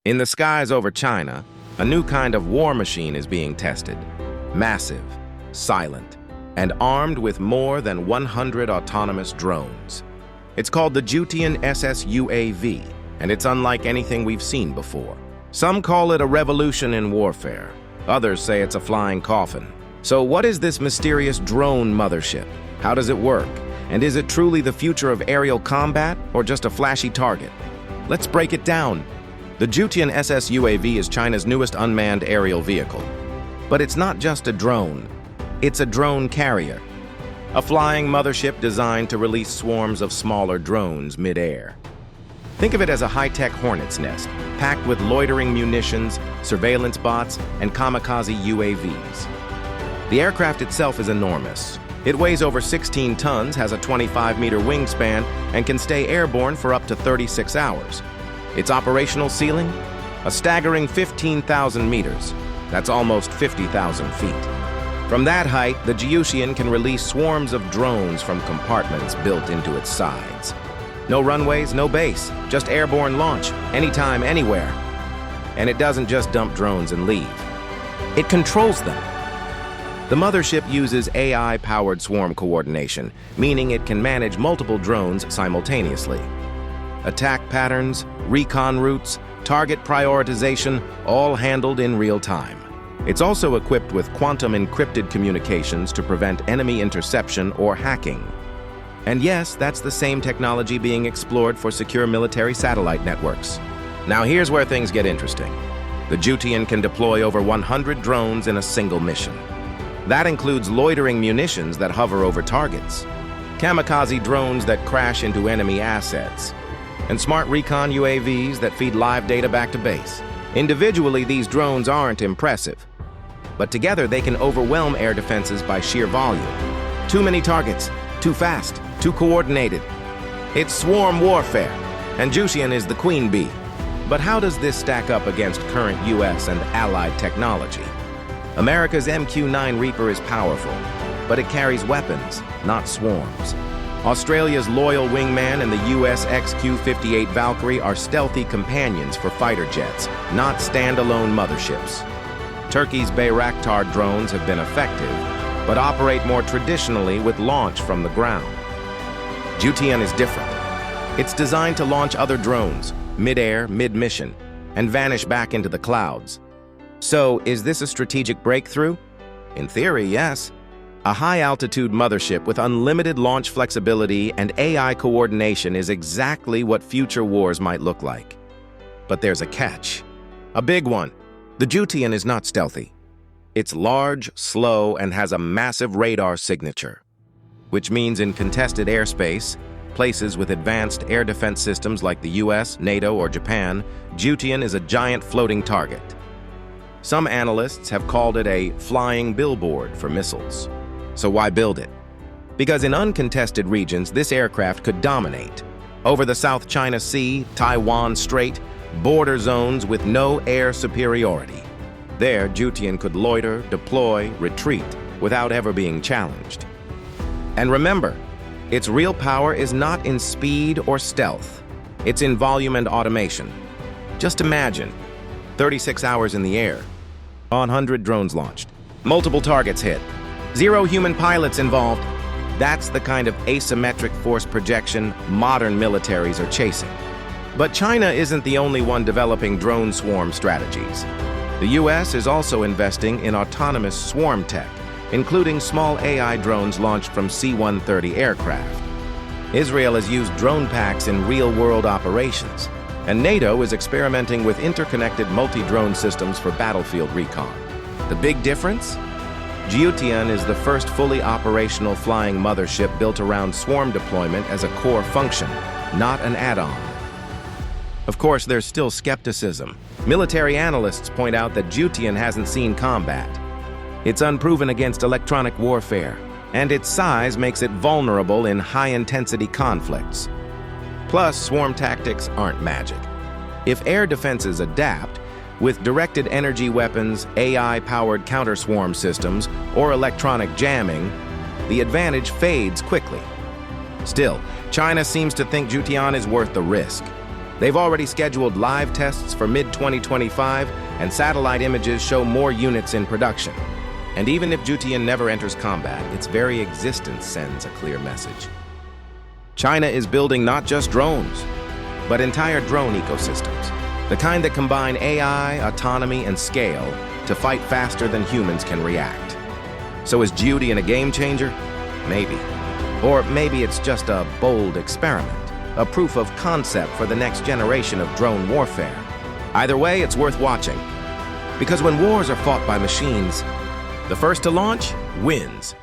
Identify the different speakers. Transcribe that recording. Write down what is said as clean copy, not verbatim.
Speaker 1: In the skies over China, a new kind of war machine is being tested. Massive, silent, and armed with more than 100 autonomous drones. It's called the Jiutian SSUAV, and it's unlike anything we've seen before. Some call it a revolution in warfare. Others say it's a flying coffin. So what is this mysterious drone mothership? How does it work? And is it truly the future of aerial combat or just a flashy target? Let's break it down. The Jiutian SSUAV is China's newest unmanned aerial vehicle. But it's not just a drone. It's a drone carrier. A flying mothership designed to release swarms of smaller drones mid-air. Think of it as a high-tech hornet's nest, packed with loitering munitions, surveillance bots, and kamikaze UAVs. The aircraft itself is enormous. It weighs over 16 tons, has a 25-meter wingspan, and can stay airborne for up to 36 hours. Its operational ceiling? A staggering 15,000 meters. That's almost 50,000 feet. From that height, the Jiutian can release swarms of drones from compartments built into its sides. No runways, no base, just airborne launch, anytime, anywhere. And it doesn't just dump drones and leave. It controls them. The mothership uses AI-powered swarm coordination, meaning it can manage multiple drones simultaneously. Attack patterns, recon routes, target prioritization, all handled in real time. It's also equipped with quantum encrypted communications to prevent enemy interception or hacking. And yes, that's the same technology being explored for secure military satellite networks. Now here's where things get interesting. The Jiutian can deploy over 100 drones in a single mission. That includes loitering munitions that hover over targets, kamikaze drones that crash into enemy assets, and smart recon UAVs that feed live data back to base. Individually, these drones aren't impressive, but together they can overwhelm air defenses by sheer volume. Too many targets, too fast, too coordinated. It's swarm warfare, and Jiutian is the queen bee. But how does this stack up against current US and allied technology? America's MQ-9 Reaper is powerful, but it carries weapons, not swarms. Australia's Loyal Wingman and the US XQ-58 Valkyrie are stealthy companions for fighter jets, not standalone motherships. Turkey's Bayraktar drones have been effective, but operate more traditionally with launch from the ground. Jiutian is different. It's designed to launch other drones, mid-air, mid-mission, and vanish back into the clouds. So, is this a strategic breakthrough? In theory, yes. A high-altitude mothership with unlimited launch flexibility and AI coordination is exactly what future wars might look like. But there's a catch. A big one. The Jiutian is not stealthy. It's large, slow, and has a massive radar signature, which means in contested airspace, places with advanced air defense systems like the US, NATO, or Japan, Jiutian is a giant floating target. Some analysts have called it a flying billboard for missiles. So why build it? Because in uncontested regions, this aircraft could dominate. Over the South China Sea, Taiwan Strait, border zones with no air superiority. There, Jiutian could loiter, deploy, retreat, without ever being challenged. And remember, its real power is not in speed or stealth. It's in volume and automation. Just imagine, 36 hours in the air, 100 drones launched, multiple targets hit, 0 human pilots involved. That's the kind of asymmetric force projection modern militaries are chasing. But China isn't the only one developing drone swarm strategies. The US is also investing in autonomous swarm tech, including small AI drones launched from C-130 aircraft. Israel has used drone packs in real-world operations, and NATO is experimenting with interconnected multi-drone systems for battlefield recon. The big difference? Jiutian is the first fully operational flying mothership built around swarm deployment as a core function, not an add-on. Of course, there's still skepticism. Military analysts point out that Jiutian hasn't seen combat. It's unproven against electronic warfare, and its size makes it vulnerable in high-intensity conflicts. Plus, swarm tactics aren't magic. If air defenses adapt, with directed energy weapons, AI-powered counter-swarm systems, or electronic jamming, the advantage fades quickly. Still, China seems to think Jiutian is worth the risk. They've already scheduled live tests for mid-2025, and satellite images show more units in production. And even if Jiutian never enters combat, its very existence sends a clear message. China is building not just drones, but entire drone ecosystems, the kind that combine AI, autonomy, and scale to fight faster than humans can react. So is Jiutian a game changer? Maybe. Or maybe it's just a bold experiment, a proof of concept for the next generation of drone warfare. Either way, it's worth watching. Because when wars are fought by machines, the first to launch wins.